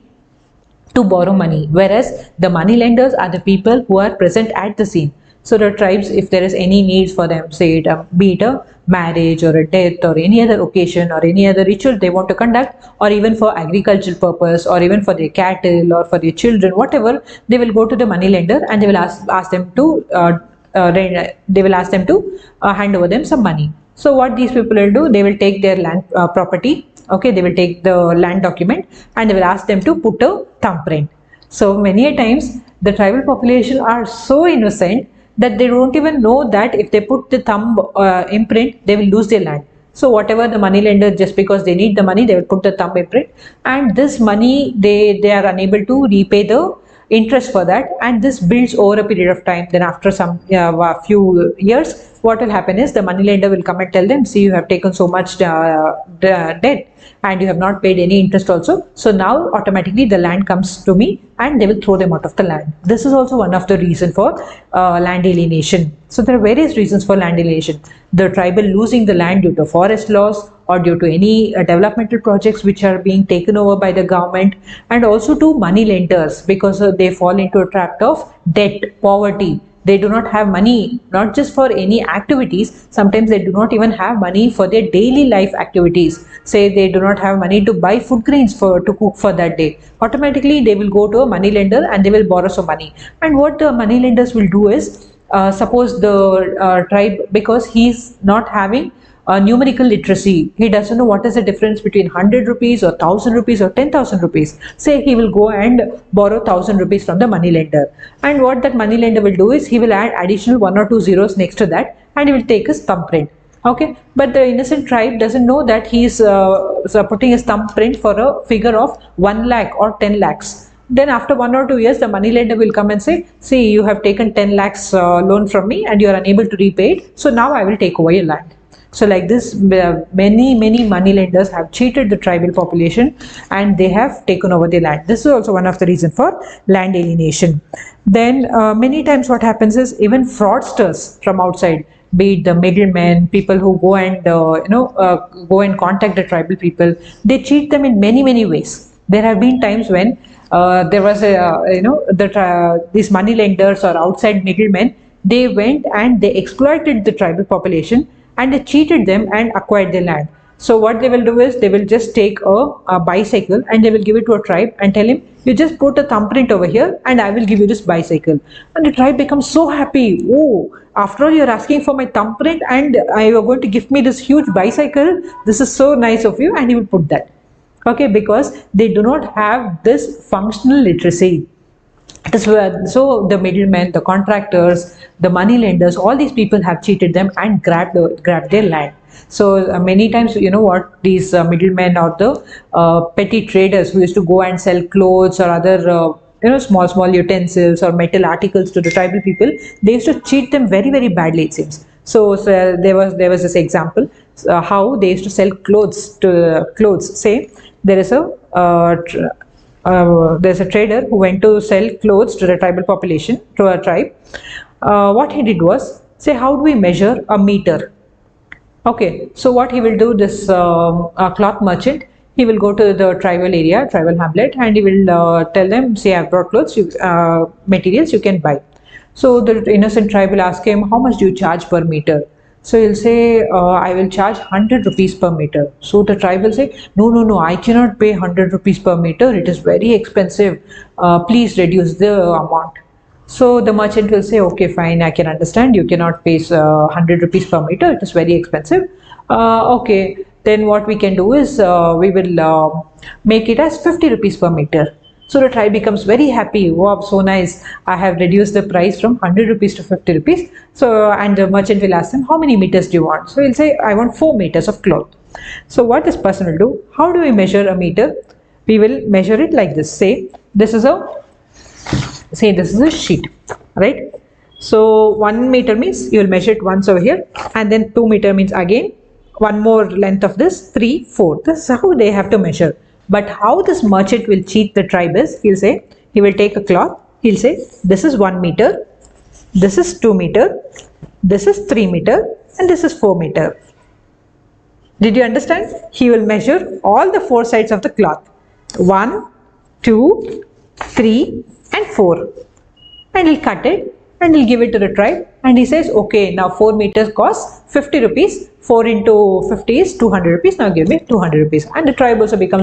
to borrow money, whereas the money lenders are the people who are present at the scene. So the tribes, if there is any needs for them, say it be it a marriage or a death or any other occasion or any other ritual they want to conduct, or even for agricultural purpose or even for their cattle or for their children, whatever, they will go to the money lender and they will ask them to hand over them some money. So what these people will do, they will take their land property. Okay, they will take the land document and they will ask them to put a thumbprint. So many a times the tribal population are so innocent that they don't even know that if they put the thumb imprint, they will lose their land. So whatever the money lender, just because they need the money, they will put the thumb imprint, and this money they are unable to repay the interest for that, and this builds over a period of time. Then after some few years, what will happen is the money lender will come and tell them, see, you have taken so much debt and you have not paid any interest also, so now automatically the land comes to me, and they will throw them out of the land. This is also one of the reasons for land alienation. So there are various reasons for land alienation. The tribal losing the land due to forest loss, or due to any developmental projects which are being taken over by the government, and also to money lenders, because they fall into a trap of debt, poverty. They do not have money, not just for any activities, sometimes they do not even have money for their daily life activities. Say they do not have money to buy food grains to cook for that day. Automatically they will go to a money lender and they will borrow some money. And what the money lenders will do is, suppose the tribe, because he is not having numerical literacy, he doesn't know what is the difference between 100 rupees or 1000 rupees or 10,000 rupees. Say he will go and borrow 1000 rupees from the money lender, and what that money lender will do is he will add additional 1 or 2 zeros next to that, and he will take his thumbprint. Okay, but the innocent tribe doesn't know that he is putting his thumbprint for a figure of 1 lakh or 10 lakhs. Then after 1 or 2 years, the money lender will come and say, see, you have taken 10 lakhs loan from me and you are unable to repay it, so now I will take over your land. So like this, many money lenders have cheated the tribal population and they have taken over their land. This is also one of the reasons for land alienation. Then many times what happens is, even fraudsters from outside, be it the middlemen, people who go and go and contact the tribal people, they cheat them in many ways. There have been times when there was these money lenders or outside middlemen, they went and they exploited the tribal population and they cheated them and acquired their land. So what they will do is, they will just take a bicycle and they will give it to a tribe and tell him, you just put a thumbprint over here and I will give you this bicycle. And the tribe becomes so happy. Oh, after all, you're asking for my thumbprint and you are going to give me this huge bicycle. This is so nice of you. And he will put that. Okay, because they do not have this functional literacy. So the middlemen, the contractors, the money lenders, all these people have cheated them and grabbed their land. So many times, you know what, these middlemen or the petty traders who used to go and sell clothes or other small utensils or metal articles to the tribal people, they used to cheat them very badly, it seems. So there was this example, how they used to sell clothes. Say there is there's a trader who went to sell clothes to the tribal population, to a tribe. What he did was, say, how do we measure a meter? Okay, so what he will do, this cloth merchant, he will go to the tribal area, tribal hamlet, and he will tell them, say, I've brought clothes, materials you can buy. So the innocent tribe will ask him, how much do you charge per meter? So he'll say, I will charge 100 rupees per meter. So the tribe will say, no, I cannot pay 100 rupees per meter. It is very expensive. Please reduce the amount. So the merchant will say, okay, fine, I can understand. You cannot pay 100 rupees per meter. It is very expensive. Okay, then what we can do is, we will make it as 50 rupees per meter. So the tribe becomes very happy. Wow, so nice. I have reduced the price from 100 rupees to 50 rupees. So, and the merchant will ask him, how many meters do you want? So he'll say, I want 4 meters of cloth. So what this person will do, how do we measure a meter? We will measure it like this. Say this is a sheet, right? So 1 meter means you will measure it once over here, and then 2 meter means again one more length of this, 3, 4. This is how they have to measure. But how this merchant will cheat the tribe is, he'll say, he will take a cloth, he'll say, this is 1 meter, this is 2 meter, this is 3 meter, and this is 4 meter. Did you understand? He will measure all the 4 sides of the cloth. 1, 2, 3 and 4. And he'll cut it and he'll give it to the tribe, and he says, okay, now 4 meters costs 50 rupees. 4 into 50 is 200 rupees. Now give me 200 rupees. And the tribe also becomes